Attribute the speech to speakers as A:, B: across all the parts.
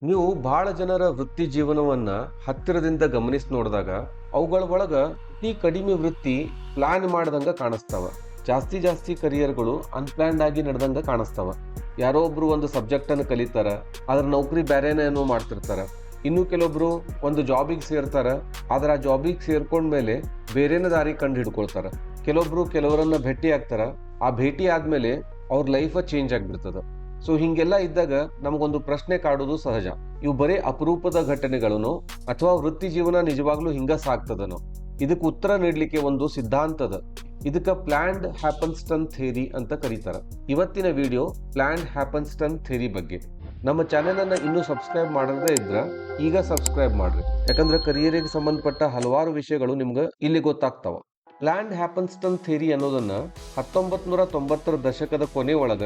A: ನೀವು ಬಹಳ ಜನರ ವೃತ್ತಿ ಜೀವನವನ್ನ ಹತ್ತಿರದಿಂದ ಗಮನಿಸಿ ನೋಡಿದಾಗ ಅವುಗಳ ಒಳಗ ಅತಿ ಕಡಿಮೆ ವೃತ್ತಿ ಪ್ಲಾನ್ ಮಾಡ್ದಂಗ ಕಾಣಿಸ್ತಾವ. ಜಾಸ್ತಿ ಜಾಸ್ತಿ ಕರಿಯರ್ಗಳು ಅನ್ಪ್ಲಾನ್ಡ್ ಆಗಿ ನಡೆದಂಗ ಕಾಣಿಸ್ತಾವ. ಯಾರೋ ಒಬ್ರು ಒಂದು ಸಬ್ಜೆಕ್ಟ್ ಅನ್ನು ಕಲಿತಾರ, ಅದ್ರ ನೌಕರಿ ಬೇರೆನೇ ಏನೋ ಮಾಡ್ತಿರ್ತಾರ. ಇನ್ನು ಕೆಲವೊಬ್ರು ಒಂದು ಜಾಬಿಗೆ ಸೇರ್ತಾರ, ಆದ್ರೆ ಆ ಜಾಬಿಗೆ ಸೇರ್ಕೊಂಡ್ಮೇಲೆ ಬೇರೆನ ದಾರಿ ಕಂಡು ಹಿಡ್ಕೊಳ್ತಾರ. ಕೆಲವೊಬ್ರು ಕೆಲವರನ್ನ ಭೇಟಿ ಆಗ್ತಾರ, ಆ ಭೇಟಿ ಆದ್ಮೇಲೆ ಅವ್ರ ಲೈಫ್ ಚೇಂಜ್ ಆಗ್ಬಿಡ್ತದ. ಸೊ ಹಿಂಗೆಲ್ಲ ಇದ್ದಾಗ ನಮಗೊಂದು ಪ್ರಶ್ನೆ ಕಾಡೋದು ಸಹಜ. ಇವು ಬರೀ ಅಪರೂಪದ ಘಟನೆಗಳನ್ನು ಅಥವಾ ವೃತ್ತಿ ಜೀವನ ನಿಜವಾಗ್ಲೂ ಹಿಂಗ ಸಾಗ್ತದನೋ? ಇದಕ್ಕೆ ಉತ್ತರ ನೀಡಲಿಕ್ಕೆ ಒಂದು ಸಿದ್ಧಾಂತದ. ಇದಕ್ಕೆ ಪ್ಲಾನ್ಡ್ ಹ್ಯಾಪನ್ಸ್ಟನ್ ಥಿಯರಿ ಅಂತ ಕರೀತಾರ. ಇವತ್ತಿನ ವಿಡಿಯೋ ಪ್ಲಾನ್ಡ್ ಹ್ಯಾಪನ್ಸ್ಟನ್ ಥಿಯರಿ ಬಗ್ಗೆ. ನಮ್ಮ ಚಾನೆಲ್ ಅನ್ನ ಇನ್ನೂ ಸಬ್ಸ್ಕ್ರೈಬ್ ಮಾಡದೇ ಇದ್ರ ಈಗ ಸಬ್ಸ್ಕ್ರೈಬ್ ಮಾಡ್ರಿ, ಯಾಕಂದ್ರೆ ಕರಿಯರಿಗೆ ಸಂಬಂಧಪಟ್ಟ ಹಲವಾರು ವಿಷಯಗಳು ನಿಮ್ಗೆ ಇಲ್ಲಿ ಗೊತ್ತಾಗ್ತಾವ. ಪ್ಲಾನ್ಡ್ ಹ್ಯಾಪನ್ಸ್ಟನ್ ಥಿಯರಿ ಅನ್ನೋದನ್ನ 1990ರ ದಶಕದ ಕೊನೆ ಒಳಗ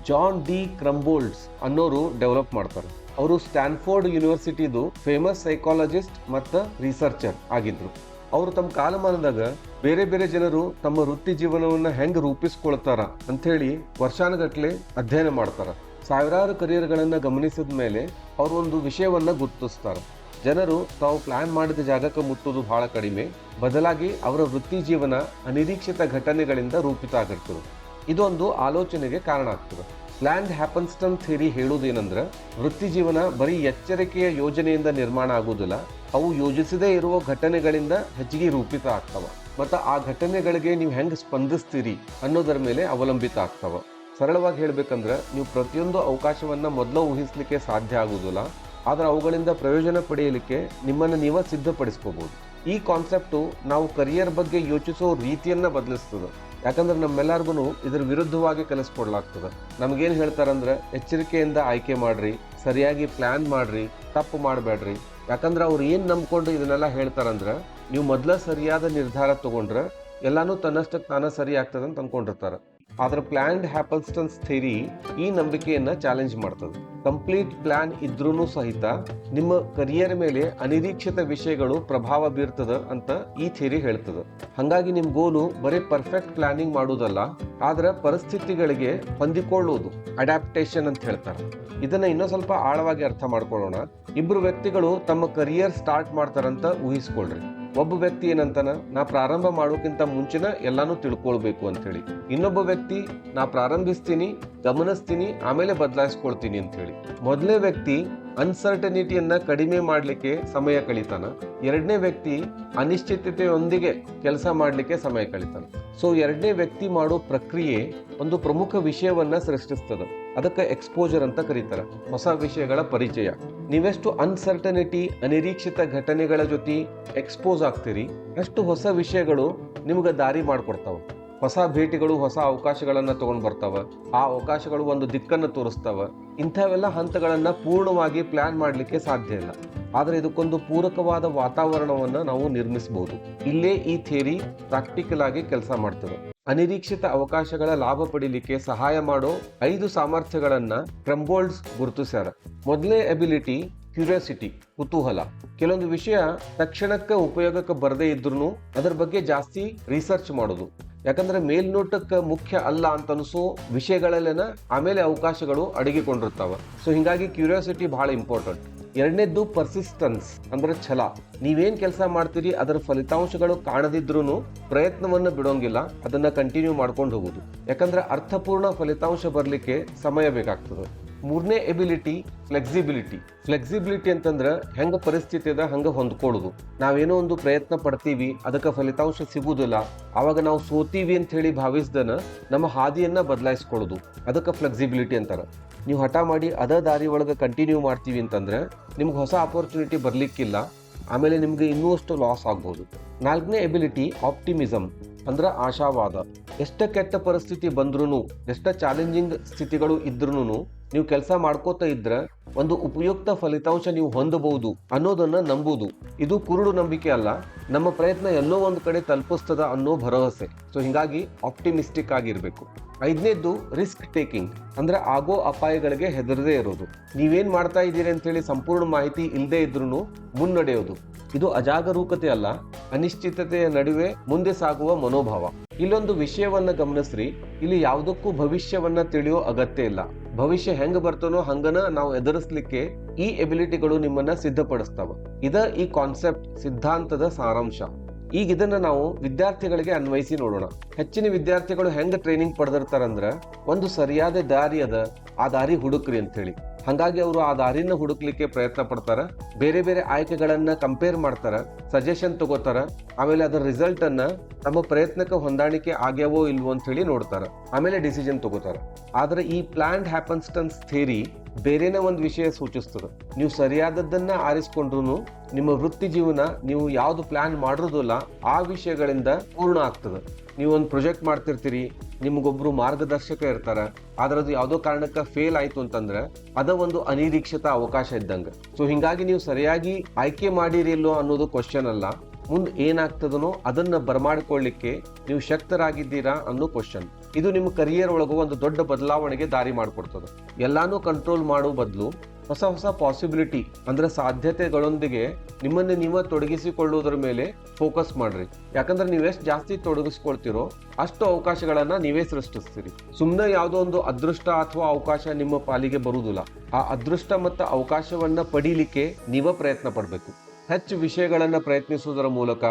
A: ಜಾನ್ ಡಿ ಕ್ರಂಬೋಲ್ಡ್ಸ್ ಅನ್ನೋರು ಡೆವಲಪ್ ಮಾಡ್ತಾರೆ. ಅವರು ಸ್ಟ್ಯಾನ್ಫೋರ್ಡ್ ಯೂನಿವರ್ಸಿಟಿದು ಫೇಮಸ್ ಸೈಕಾಲಜಿಸ್ಟ್ ಮತ್ತು ರಿಸರ್ಚರ್ ಆಗಿದ್ರು. ಅವರು ತಮ್ಮ ಕಾಲಮಾನದಾಗ ಬೇರೆ ಬೇರೆ ಜನರು ತಮ್ಮ ವೃತ್ತಿ ಜೀವನವನ್ನ ಹೆಂಗ್ ರೂಪಿಸ್ಕೊಳ್ತಾರ ಅಂತ ಹೇಳಿ ವರ್ಷಾನುಗಟ್ಲೆ ಅಧ್ಯಯನ ಮಾಡ್ತಾರ. ಸಾವಿರಾರು ಕರಿಯರ್ಗಳನ್ನ ಗಮನಿಸಿದ ಮೇಲೆ ಅವರು ಒಂದು ವಿಷಯವನ್ನ ಗುರುತಿಸ್ತಾರೆ. ಜನರು ತಾವು ಪ್ಲಾನ್ ಮಾಡಿದ ಜಾಗಕ್ಕೆ ಮುಟ್ಟುವುದು ಬಹಳ ಕಡಿಮೆ, ಬದಲಾಗಿ ಅವರ ವೃತ್ತಿ ಜೀವನ ಅನಿರೀಕ್ಷಿತ ಘಟನೆಗಳಿಂದ ರೂಪಿತ ಆಗಿರ್ತದೆ. ಇದೊಂದು ಆಲೋಚನೆಗೆ ಕಾರಣ ಆಗ್ತದೆ. ಪ್ಲಾನ್ಡ್ ಹ್ಯಾಪನ್ಸ್ಟನ್ ಥಿಯರಿ ಹೇಳುವುದೇನೆಂದ್ರೆ, ವೃತ್ತಿ ಜೀವನ ಬರೀ ಎಚ್ಚರಿಕೆಯ ಯೋಜನೆಯಿಂದ ನಿರ್ಮಾಣ ಆಗುವುದಿಲ್ಲ, ಅವು ಯೋಜಿಸದೇ ಇರುವ ಘಟನೆಗಳಿಂದ ಹೆಚ್ಚಿಗೆ ರೂಪಿತ ಆಗ್ತವ. ಮತ್ತು ಆ ಘಟನೆಗಳಿಗೆ ನೀವು ಹೆಂಗೆ ಸ್ಪಂದಿಸ್ತೀರಿ ಅನ್ನೋದರ ಮೇಲೆ ಅವಲಂಬಿತ ಆಗ್ತವ. ಸರಳವಾಗಿ ಹೇಳ್ಬೇಕಂದ್ರೆ, ನೀವು ಪ್ರತಿಯೊಂದು ಅವಕಾಶವನ್ನ ಮೊದಲು ಊಹಿಸ್ಲಿಕ್ಕೆ ಸಾಧ್ಯ ಆಗುವುದಿಲ್ಲ, ಆದ್ರೆ ಅವುಗಳಿಂದ ಪ್ರಯೋಜನ ಪಡೆಯಲಿಕ್ಕೆ ನಿಮ್ಮನ್ನು ನೀವೇ ಸಿದ್ಧಪಡಿಸ್ಕೋಬಹುದು. ಈ ಕಾನ್ಸೆಪ್ಟು ನಾವು ಕರಿಯರ್ ಬಗ್ಗೆ ಯೋಚಿಸೋ ರೀತಿಯನ್ನ ಬದಲಿಸ್ತದೆ. ಯಾಕಂದ್ರೆ ನಮ್ಮೆಲ್ಲರಿಗೂ ಇದ್ರ ವಿರುದ್ಧವಾಗಿ ಕಲಿಸ್ಕೊಡ್ಲಾಗ್ತದೆ. ನಮ್ಗೇನು ಹೇಳ್ತಾರಂದ್ರೆ, ಎಚ್ಚರಿಕೆಯಿಂದ ಆಯ್ಕೆ ಮಾಡ್ರಿ, ಸರಿಯಾಗಿ ಪ್ಲಾನ್ ಮಾಡ್ರಿ, ತಪ್ಪು ಮಾಡಬೇಡ್ರಿ. ಯಾಕಂದ್ರೆ ಅವ್ರು ಏನು ನಂಬ್ಕೊಂಡು ಇದನ್ನೆಲ್ಲ ಹೇಳ್ತಾರಂದ್ರೆ, ನೀವು ಮೊದಲ ಸರಿಯಾದ ನಿರ್ಧಾರ ತಗೊಂಡ್ರೆ ಎಲ್ಲಾನು ತನ್ನಷ್ಟಕ್ಕೆ ತಾನ ಸರಿ ಆಗ್ತದೆ ಅಂತ ಅನ್ಕೊಂಡಿರ್ತಾರೆ. ಆದ್ರೆ ಪ್ಲಾನ್ಡ್ ಹ್ಯಾಪನ್ಸ್ಟನ್ಸ್ ಥಿಯರಿ ಈ ನಂಬಿಕೆಯನ್ನ ಚಾಲೆಂಜ್ ಮಾಡ್ತದೆ. ಕಂಪ್ಲೀಟ್ ಪ್ಲಾನ್ ಇದ್ರೂ ಸಹಿತ ನಿಮ್ಮ ಕರಿಯರ್ ಮೇಲೆ ಅನಿರೀಕ್ಷಿತ ವಿಷಯಗಳು ಪ್ರಭಾವ ಬೀರ್ತದ ಅಂತ ಈ ಥಿಯರಿ ಹೇಳ್ತದೆ. ಹಾಗಾಗಿ ನಿಮ್ ಗೋಲು ಬರೀ ಪರ್ಫೆಕ್ಟ್ ಪ್ಲಾನಿಂಗ್ ಮಾಡುವುದಲ್ಲ, ಆದ್ರೆ ಪರಿಸ್ಥಿತಿಗಳಿಗೆ ಹೊಂದಿಕೊಳ್ಳುವುದು, ಅಡ್ಯಾಪ್ಟೇಷನ್ ಅಂತ ಹೇಳ್ತಾರೆ. ಇದನ್ನ ಇನ್ನೂ ಸ್ವಲ್ಪ ಆಳವಾಗಿ ಅರ್ಥ ಮಾಡ್ಕೊಳ್ಳೋಣ. ಇಬ್ರು ವ್ಯಕ್ತಿಗಳು ತಮ್ಮ ಕರಿಯರ್ ಸ್ಟಾರ್ಟ್ ಮಾಡ್ತಾರಂತ ಊಹಿಸ್ಕೊಳ್ರಿ. ಒಬ್ಬ ವ್ಯಕ್ತಿ ಏನಂತಾನ, ನಾ ಪ್ರಾರಂಭ ಮಾಡೋಕ್ಕಿಂತ ಮುಂಚಿನ ಎಲ್ಲಾನು ತಿಳ್ಕೊಳ್ಬೇಕು ಅಂತ ಹೇಳಿ. ಇನ್ನೊಬ್ಬ ವ್ಯಕ್ತಿ, ನಾ ಪ್ರಾರಂಭಿಸ್ತೀನಿ, ಗಮನಿಸ್ತೀನಿ, ಆಮೇಲೆ ಬದಲಾಯಿಸ್ಕೊಳ್ತೀನಿ ಅಂತ ಹೇಳಿ. ಮೊದಲನೇ ವ್ಯಕ್ತಿ ಅನ್ಸರ್ಟನಿಟಿಯನ್ನ ಕಡಿಮೆ ಮಾಡ್ಲಿಕ್ಕೆ ಸಮಯ ಕಳೀತಾನ. ಎರಡನೇ ವ್ಯಕ್ತಿ ಅನಿಶ್ಚಿತತೆಯೊಂದಿಗೆ ಕೆಲಸ ಮಾಡ್ಲಿಕ್ಕೆ ಸಮಯ ಕಳೀತಾನ. ಸೊ ಎರಡನೇ ವ್ಯಕ್ತಿ ಮಾಡೋ ಪ್ರಕ್ರಿಯೆ ಒಂದು ಪ್ರಮುಖ ವಿಷಯವನ್ನ ಸೃಷ್ಟಿಸ್ತದ. ಅದಕ್ಕೆ ಎಕ್ಸ್ಪೋಜರ್ ಅಂತ ಕರೀತಾರ, ಹೊಸ ವಿಷಯಗಳ ಪರಿಚಯ. ನೀವೆಷ್ಟು ಅನ್ಸರ್ಟನಿಟಿ, ಅನಿರೀಕ್ಷಿತ ಘಟನೆಗಳ ಜೊತೆ ಎಕ್ಸ್ಪೋಸ್ ಆಗ್ತೀರಿ, ಅಷ್ಟು ಹೊಸ ವಿಷಯಗಳು ನಿಮ್ಗೆ ದಾರಿ ಮಾಡ್ಕೊಡ್ತಾವ. ಹೊಸ ಭೇಟಿಗಳು ಹೊಸ ಅವಕಾಶಗಳನ್ನ ತಗೊಂಡ್ ಬರ್ತಾವ. ಆ ಅವಕಾಶಗಳು ಒಂದು ದಿಕ್ಕನ್ನು ತೋರಿಸ್ತಾವ. ಇಂಥವೆಲ್ಲ ಹಂತಗಳನ್ನ ಪೂರ್ಣವಾಗಿ ಪ್ಲಾನ್ ಮಾಡ್ಲಿಕ್ಕೆ ಸಾಧ್ಯ ಇಲ್ಲ, ಆದ್ರೆ ಇದಕ್ಕೊಂದು ಪೂರಕವಾದ ವಾತಾವರಣವನ್ನ ನಾವು ನಿರ್ಮಿಸಬಹುದು. ಇಲ್ಲೇ ಈ ಥಿಯರಿ ಪ್ರಾಕ್ಟಿಕಲ್ ಆಗಿ ಕೆಲಸ ಮಾಡ್ತದೆ. ಅನಿರೀಕ್ಷಿತ ಅವಕಾಶಗಳ ಲಾಭ ಪಡಿಲಿಕ್ಕೆ ಸಹಾಯ ಮಾಡೋ 5 ಸಾಮರ್ಥ್ಯಗಳನ್ನ ಕ್ರಂಬೋಲ್ಡ್ಸ್ ಗುರುತಿಸ್ಯಾರ. ಮೊದಲನೇ ಎಬಿಲಿಟಿ ಕ್ಯೂರಿಯಾಸಿಟಿ, ಕುತೂಹಲ. ಕೆಲವೊಂದು ವಿಷಯ ತಕ್ಷಣಕ್ಕೆ ಉಪಯೋಗಕ್ಕೆ ಬರದೇ ಇದ್ರೂ ಅದ್ರ ಬಗ್ಗೆ ಜಾಸ್ತಿ ರಿಸರ್ಚ್ ಮಾಡೋದು. ಯಾಕಂದ್ರೆ ಮೇಲ್ನೋಟಕ್ಕೆ ಮುಖ್ಯ ಅಲ್ಲ ಅಂತ ಅನಿಸೋ ವಿಷಯಗಳಲ್ಲೇನ ಆಮೇಲೆ ಅವಕಾಶಗಳು ಅಡಗಿಕೊಂಡಿರ್ತಾವ. ಸೊ ಹಿಂಗಾಗಿ ಕ್ಯೂರಿಯಾಸಿಟಿ ಬಹಳ ಇಂಪಾರ್ಟೆಂಟ್. ಎರಡನೇದ್ದು ಪರ್ಸಿಸ್ಟೆನ್ಸ್, ಅಂದ್ರೆ ಛಲ. ನೀವೇನ್ ಕೆಲಸ ಮಾಡ್ತೀರಿ ಅದರ ಫಲಿತಾಂಶಗಳು ಕಾಣದಿದ್ರೂ ಪ್ರಯತ್ನವನ್ನ ಬಿಡೋಂಗಿಲ್ಲ, ಅದನ್ನ ಕಂಟಿನ್ಯೂ ಮಾಡ್ಕೊಂಡು ಹೋಗುದು. ಯಾಕಂದ್ರೆ ಅರ್ಥಪೂರ್ಣ ಫಲಿತಾಂಶ ಬರ್ಲಿಕ್ಕೆ ಸಮಯ ಬೇಕಾಗ್ತದೆ. ಮೂರನೇ ಎಬಿಲಿಟಿ ಫ್ಲೆಕ್ಸಿಬಿಲಿಟಿ. ಫ್ಲೆಕ್ಸಿಬಿಲಿಟಿ ಅಂತಂದ್ರೆ ಹೆಂಗ ಪರಿಸ್ಥಿತಿ ಅದ ಹಂಗ ಹೊಂದ್ಕೊಳ್ಳೋದು. ನಾವೇನೋ ಒಂದು ಪ್ರಯತ್ನ ಪಡ್ತೀವಿ, ಅದಕ್ಕೆ ಫಲಿತಾಂಶ ಸಿಗುವುದಿಲ್ಲ, ಆವಾಗ ನಾವು ಸೋತೀವಿ ಅಂತ ಹೇಳಿ ಭಾವಿಸ್ದನ ನಮ್ಮ ಹಾದಿಯನ್ನ ಬದಲಾಯಿಸ್ಕೊಳ್ಳೋದು, ಅದಕ್ಕೆ ಫ್ಲೆಕ್ಸಿಬಿಲಿಟಿ ಅಂತಾರ. ನೀವು ಹಠ ಮಾಡಿ ಅದ ದಾರಿ ಒಳಗೆ ಕಂಟಿನ್ಯೂ ಮಾಡ್ತೀವಿ ಅಂತಂದ್ರೆ ನಿಮ್ಗೆ ಹೊಸ ಅಪರ್ಚುನಿಟಿ ಬರ್ಲಿಕ್ಕಿಲ್ಲ, ಆಮೇಲೆ ನಿಮ್ಗೆ ಇನ್ನೂ ಅಷ್ಟು ಲಾಸ್ ಆಗ್ಬೋದು. ನಾಲ್ಕನೇ ಎಬಿಲಿಟಿ ಆಪ್ಟಿಮಿಸಮ್, ಅಂದ್ರೆ ಆಶಾವಾದ. ಎಷ್ಟ ಕೆಟ್ಟ ಪರಿಸ್ಥಿತಿ ಬಂದ್ರೂ, ಎಷ್ಟ ಚಾಲೆಂಜಿಂಗ್ ಸ್ಥಿತಿಗಳು ಇದ್ರೂ ನೀವು ಕೆಲಸ ಮಾಡ್ಕೋತಾ ಇದ್ರೆ ಒಂದು ಉಪಯುಕ್ತ ಫಲಿತಾಂಶ ನೀವು ಹೊಂದಬಹುದು ಅನ್ನೋದನ್ನ ನಂಬುದು. ಇದು ಕುರುಡು ನಂಬಿಕೆ ಅಲ್ಲ, ನಮ್ಮ ಪ್ರಯತ್ನ ಎಲ್ಲೋ ಒಂದು ಕಡೆ ತಲುಪಿಸ್ತದ ಅನ್ನೋ ಭರವಸೆ. ಸೊ ಹಿಂಗಾಗಿ ಆಪ್ಟಿಮಿಸ್ಟಿಕ್ ಆಗಿರ್ಬೇಕು. ಐದನೇದ್ದು ರಿಸ್ಕ್ ಟೇಕಿಂಗ್, ಅಂದ್ರೆ ಆಗೋ ಅಪಾಯಗಳಿಗೆ ಹೆದರದೇ ಇರೋದು. ನೀವೇನ್ ಮಾಡ್ತಾ ಇದ್ದೀರಿ ಅಂತ ಹೇಳಿ ಸಂಪೂರ್ಣ ಮಾಹಿತಿ ಇಲ್ಲದೆ ಇದ್ರೂ ಮುನ್ನಡೆಯೋದು. ಇದು ಅಜಾಗರೂಕತೆ ಅಲ್ಲ, ಅನಿಶ್ಚಿತತೆಯ ನಡುವೆ ಮುಂದೆ ಸಾಗುವ ಮನೋಭಾವ. ಇಲ್ಲೊಂದು ವಿಷಯವನ್ನ ಗಮನಿಸ್ರಿ, ಇಲ್ಲಿ ಯಾವುದಕ್ಕೂ ಭವಿಷ್ಯವನ್ನ ತಿಳಿಯೋ ಅಗತ್ಯ ಇಲ್ಲ. ಭವಿಷ್ಯ ಹೆಂಗ್ ಬರ್ತನೋ ಹಂಗನ ನಾವು ಎದುರಿಸ್ಲಿಕ್ಕೆ ಈ ಎಬಿಲಿಟಿಗಳು ನಿಮ್ಮನ್ನ ಸಿದ್ಧಪಡಿಸ್ತಾವ. ಇದ ಈ ಕಾನ್ಸೆಪ್ಟ್ ಸಿದ್ಧಾಂತದ ಸಾರಾಂಶ. ಈಗ ಇದನ್ನ ನಾವು ವಿದ್ಯಾರ್ಥಿಗಳಿಗೆ ಅನ್ವಯಿಸಿ ನೋಡೋಣ. ಹೆಚ್ಚಿನ ವಿದ್ಯಾರ್ಥಿಗಳು ಹೆಂಗ್ ಟ್ರೈನಿಂಗ್ ಪಡೆದಿರ್ತಾರಂದ್ರ, ಒಂದು ಸರಿಯಾದ ದಾರಿ ಅದ, ಆ ದಾರಿ ಹುಡುಕ್ರಿ ಅಂತ ಹೇಳಿ. ಹಂಗಾಗಿ ಅವರು ಆ ದಾರಿನ ಹುಡುಕ್ಲಿಕ್ಕೆ ಪ್ರಯತ್ನ ಪಡ್ತಾರ, ಬೇರೆ ಬೇರೆ ಆಯ್ಕೆಗಳನ್ನ ಕಂಪೇರ್ ಮಾಡ್ತಾರ, ಸಜೆಷನ್ ತಗೋತಾರ, ಆಮೇಲೆ ಅದರ ರಿಸಲ್ಟ್ ಅನ್ನ ತಮ್ಮ ಪ್ರಯತ್ನಕ್ಕೆ ಹೊಂದಾಣಿಕೆ ಆಗ್ಯಾವೋ ಇಲ್ವೋ ಅಂತ ಹೇಳಿ ನೋಡ್ತಾರ, ಆಮೇಲೆ ಡಿಸಿಷನ್ ತಗೋತಾರ. ಆದ್ರೆ ಈ ಪ್ಲಾನ್ಡ್ ಹ್ಯಾಪನ್ಸ್ಟನ್ಸ್ ಥಿಯರಿ ಬೇರೆನೇ ಒಂದು ವಿಷಯ ಸೂಚಿಸ್ತದೆ. ನೀವು ಸರಿಯಾದದ್ದನ್ನ ಆರಿಸ್ಕೊಂಡ್ರು ನಿಮ್ಮ ವೃತ್ತಿ ಜೀವನ ನೀವು ಯಾವ್ದು ಪ್ಲಾನ್ ಮಾಡಿರೋದಿಲ್ಲ ಆ ವಿಷಯಗಳಿಂದ ಪೂರ್ಣ ಆಗ್ತದೆ. ನೀವು ಒಂದು ಪ್ರಾಜೆಕ್ಟ್ ಮಾಡ್ತಿರ್ತೀರಿ, ನಿಮ್ಗೊಬ್ರು ಮಾರ್ಗದರ್ಶಕ ಇರ್ತಾರ, ಆದ್ರೆ ಅದು ಯಾವುದೋ ಕಾರಣಕ್ಕೆ ಫೇಲ್ ಆಯ್ತು ಅಂತಂದ್ರೆ ಅದ ಒಂದು ಅನಿರೀಕ್ಷಿತ ಅವಕಾಶ ಇದ್ದಂಗ. ಸೊ ಹಿಂಗಾಗಿ ನೀವು ಸರಿಯಾಗಿ ಆಯ್ಕೆ ಮಾಡಿರಿ ಇಲ್ಲೋ ಅನ್ನೋದು ಕ್ವಶನ್ ಅಲ್ಲ, ಮುಂದೆ ಏನಾಗ್ತದನೋ ಅದನ್ನ ಬರಮಾಡ್ಕೊಳ್ಳಿಕ್ಕೆ ನೀವು ಶಕ್ತರಾಗಿದ್ದೀರಾ ಅನ್ನೋ ಕ್ವಶನ್. ಇದು ನಿಮ್ಮ ಕರಿಯರ್ ಒಳಗೂ ಒಂದು ದೊಡ್ಡ ಬದಲಾವಣೆಗೆ ದಾರಿ ಮಾಡಿಕೊಡ್ತದೆ. ಎಲ್ಲಾನು ಕಂಟ್ರೋಲ್ ಮಾಡೋ ಬದಲು ಹೊಸ ಹೊಸ ಪಾಸಿಬಿಲಿಟಿ ಅಂದ್ರೆ ಸಾಧ್ಯತೆಗಳೊಂದಿಗೆ ನಿಮ್ಮನ್ನು ನೀವೇ ತೊಡಗಿಸಿಕೊಳ್ಳುವುದರ ಮೇಲೆ ಫೋಕಸ್ ಮಾಡ್ರಿ. ಯಾಕಂದ್ರೆ ನೀವು ಎಷ್ಟು ಜಾಸ್ತಿ ತೊಡಗಿಸ್ಕೊಳ್ತಿರೋ ಅಷ್ಟು ಅವಕಾಶಗಳನ್ನ ನೀವೇ ಸೃಷ್ಟಿಸ್ತೀರಿ. ಸುಮ್ಮನೆ ಯಾವುದೋ ಒಂದು ಅದೃಷ್ಟ ಅಥವಾ ಅವಕಾಶ ನಿಮ್ಮ ಪಾಲಿಗೆ ಬರುವುದಿಲ್ಲ. ಆ ಅದೃಷ್ಟ ಮತ್ತು ಅವಕಾಶವನ್ನ ಪಡೀಲಿಕ್ಕೆ ನೀವೇ ಪ್ರಯತ್ನ ಪಡಬೇಕು. ಹೆಚ್ಚು ವಿಷಯಗಳನ್ನ ಪ್ರಯತ್ನಿಸುವುದರ ಮೂಲಕ,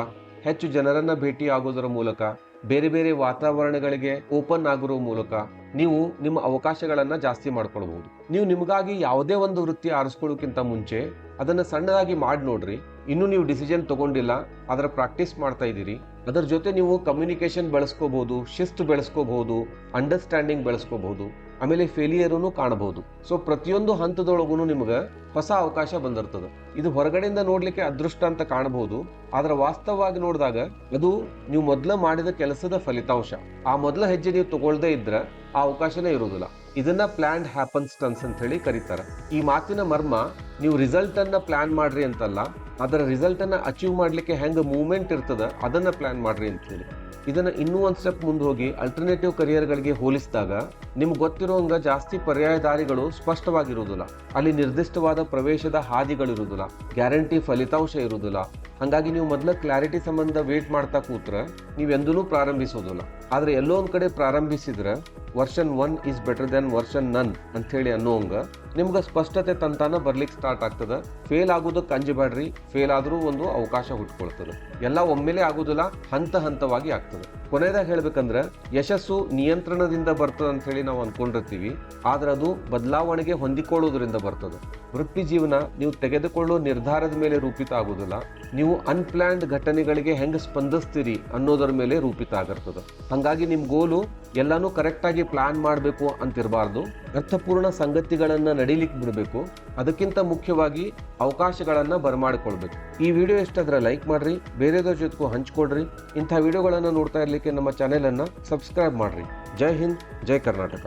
A: ಹೆಚ್ಚು ಜನರನ್ನ ಭೇಟಿ ಆಗೋದರ ಮೂಲಕ, ಬೇರೆ ಬೇರೆ ವಾತಾವರಣಗಳಿಗೆ ಓಪನ್ ಆಗಿರೋ ಮೂಲಕ ನೀವು ನಿಮ್ಮ ಅವಕಾಶಗಳನ್ನ ಜಾಸ್ತಿ ಮಾಡ್ಕೊಳ್ಬಹುದು. ನೀವು ನಿಮಗಾಗಿ ಯಾವುದೇ ಒಂದು ವೃತ್ತಿ ಆರಿಸ್ಕೊಳ್ಳೋಕ್ಕಿಂತ ಮುಂಚೆ ಅದನ್ನ ಸಣ್ಣದಾಗಿ ಮಾಡಿ ನೋಡ್ರಿ. ಇನ್ನು ನೀವು ಡಿಸಿಷನ್ ತಗೊಂಡಿಲ್ಲ, ಅದರ ಪ್ರಾಕ್ಟೀಸ್ ಮಾಡ್ತಾ ಇದ್ದೀರಿ, ಅದರ ಜೊತೆ ನೀವು ಕಮ್ಯುನಿಕೇಶನ್ ಬೆಳೆಸ್ಕೋಬಹುದು, ಶಿಸ್ತು ಬೆಳೆಸ್ಕೋಬಹುದು, ಅಂಡರ್ಸ್ಟ್ಯಾಂಡಿಂಗ್ ಬೆಳೆಸ್ಕೋಬಹುದು, ಆಮೇಲೆ ಫೇಲಿಯರನ್ನು ಕಾಣಬಹುದು. ಸೊ ಪ್ರತಿಯೊಂದು ಹಂತದೊಳಗೂ ನಿಮ್ಗೆ ಹೊಸ ಅವಕಾಶ ಬಂದಿರ್ತದೆ. ಇದು ಹೊರಗಡೆಯಿಂದ ನೋಡ್ಲಿಕ್ಕೆ ಅದೃಷ್ಟ ಅಂತ ಕಾಣಬಹುದು, ಆದ್ರೆ ವಾಸ್ತವವಾಗಿ ನೋಡಿದಾಗ ಅದು ನೀವು ಮೊದಲ ಮಾಡಿದ ಕೆಲಸದ ಫಲಿತಾಂಶ. ಆ ಮೊದಲ ಹೆಜ್ಜೆ ನೀವು ತಗೊಳ್ದೇ ಇದ್ರೆ ಆ ಅವಕಾಶನೇ ಇರುವುದಿಲ್ಲ. ಇದನ್ನ ಪ್ಲಾನ್ಡ್ ಹ್ಯಾಪನ್ಸ್ಟನ್ಸ್ ಅಂತ ಹೇಳಿ ಕರೀತಾರೆ. ಈ ಮಾತಿನ ಮರ್ಮ, ನೀವು ರಿಸಲ್ಟ್ ಅನ್ನ ಪ್ಲಾನ್ ಮಾಡ್ರಿ ಅಂತಲ್ಲ, ಅದರ ರಿಸಲ್ಟ್ ಅನ್ನ ಅಚೀವ್ ಮಾಡ್ಲಿಕ್ಕೆ ಹೆಂಗ ಮೂವ್ಮೆಂಟ್ ಇರ್ತದ ಅದನ್ನ ಪ್ಲಾನ್ ಮಾಡ್ರಿ ಅಂತ ಹೇಳಿ. ಇದನ್ನ ಇನ್ನೂ ಒಂದು ಸ್ಟೆಪ್ ಮುಂದೆ ಹೋಗಿ ಅಲ್ಟರ್ನೇಟಿವ್ ಕರಿಯರ್ಗಳಿಗೆ ಹೋಲಿಸಿದಾಗ ನಿಮ್ಗೆ ಗೊತ್ತಿರೋಂಗ ಜಾಸ್ತಿ ಪರ್ಯಾಯ ದಾರಿಗಳು ಸ್ಪಷ್ಟವಾಗಿರುವುದಿಲ್ಲ. ಅಲ್ಲಿ ನಿರ್ದಿಷ್ಟವಾದ ಪ್ರವೇಶದ ಹಾದಿಗಳಿರುವುದಿಲ್ಲ, ಗ್ಯಾರಂಟಿ ಫಲಿತಾಂಶ ಇರುವುದಿಲ್ಲ. ಹಂಗಾಗಿ ನೀವು ಮೊದಲ ಕ್ಲಾರಿಟಿ ಸಂಬಂಧ ವೇಟ್ ಮಾಡ್ತಾ ಕೂತ್ರೆ ನೀವೆಂದೂ ಪ್ರಾರಂಭಿಸೋದಿಲ್ಲ. ಆದ್ರೆ ಎಲ್ಲೋ ಒಂದ್ ಕಡೆ ಪ್ರಾರಂಭಿಸಿದ್ರೆ version 1 is better than version none ಅಂತ ಹೇಳಿ ಅನ್ನೋಂಗ ನಿಮ್ಗೆ ಸ್ಪಷ್ಟತೆ ತಂತಾನ ಬರ್ಲಿಕ್ಕೆ ಸ್ಟಾರ್ಟ್ ಆಗ್ತದೆ. ಫೇಲ್ ಆಗೋದಕ್ಕೆ ಅಂಜಬೇಡ್ರಿ, ಫೇಲ್ ಆದ್ರೂ ಒಂದು ಅವಕಾಶ ಹುಟ್ಕೊಳ್ತದೆ. ಎಲ್ಲ ಒಮ್ಮೆಲೆ ಆಗುದಿಲ್ಲ, ಹಂತ ಹಂತವಾಗಿ ಆಗ್ತದೆ. ಕೊನೆಯದಾಗ ಹೇಳ್ಬೇಕಂದ್ರೆ ಯಶಸ್ಸು ನಿಯಂತ್ರಣದಿಂದ ಬರ್ತದೆ ಅಂತ ಹೇಳಿ ನಾವು ಅನ್ಕೊಂಡಿರ್ತೀವಿ, ಆದ್ರೆ ಅದು ಬದಲಾವಣೆಗೆ ಹೊಂದಿಕೊಳ್ಳೋದ್ರಿಂದ ಬರ್ತದೆ. ವೃತ್ತಿ ಜೀವನ ನೀವು ತೆಗೆದುಕೊಳ್ಳೋ ನಿರ್ಧಾರದ ಮೇಲೆ ರೂಪಿತ ಆಗುದಿಲ್ಲ, ನೀವು ಅನ್ಪ್ಲಾನ್ಡ್ ಘಟನೆಗಳಿಗೆ ಹೆಂಗೆ ಸ್ಪಂದಿಸ್ತೀರಿ ಅನ್ನೋದರ ಮೇಲೆ ರೂಪಿತ ಆಗಿರ್ತದೆ. ಹಂಗಾಗಿ ನಿಮ್ ಗೋಲು ಎಲ್ಲಾನು ಕರೆಕ್ಟ್ ಆಗಿ ಪ್ಲಾನ್ ಮಾಡಬೇಕು ಅಂತಿರಬಾರ್ದು, ಅರ್ಥಪೂರ್ಣ ಸಂಗತಿಗಳನ್ನ ನಡೀಲಿಕ್ಕೆ ಬಿಡಬೇಕು. ಅದಕ್ಕಿಂತ ಮುಖ್ಯವಾಗಿ ಅವಕಾಶಗಳನ್ನ ಬರಮಾಡಿಕೊಳ್ಬೇಕು. ಈ ವಿಡಿಯೋ ಇಷ್ಟಾದ್ರೆ ಲೈಕ್ ಮಾಡ್ರಿ, ಬೇರೆದವ್ರ ಜೊತೆಗೂ ಹಂಚ್ಕೊಡ್ರಿ. ಇಂಥ ವಿಡಿಯೋಗಳನ್ನ ನೋಡ್ತಾ ಇರ್ಲಿಕ್ಕೆ ನಮ್ಮ ಚಾನೆಲ್ ಅನ್ನ ಸಬ್ಸ್ಕ್ರೈಬ್ ಮಾಡ್ರಿ. ಜೈ ಹಿಂದ್, ಜೈ ಕರ್ನಾಟಕ.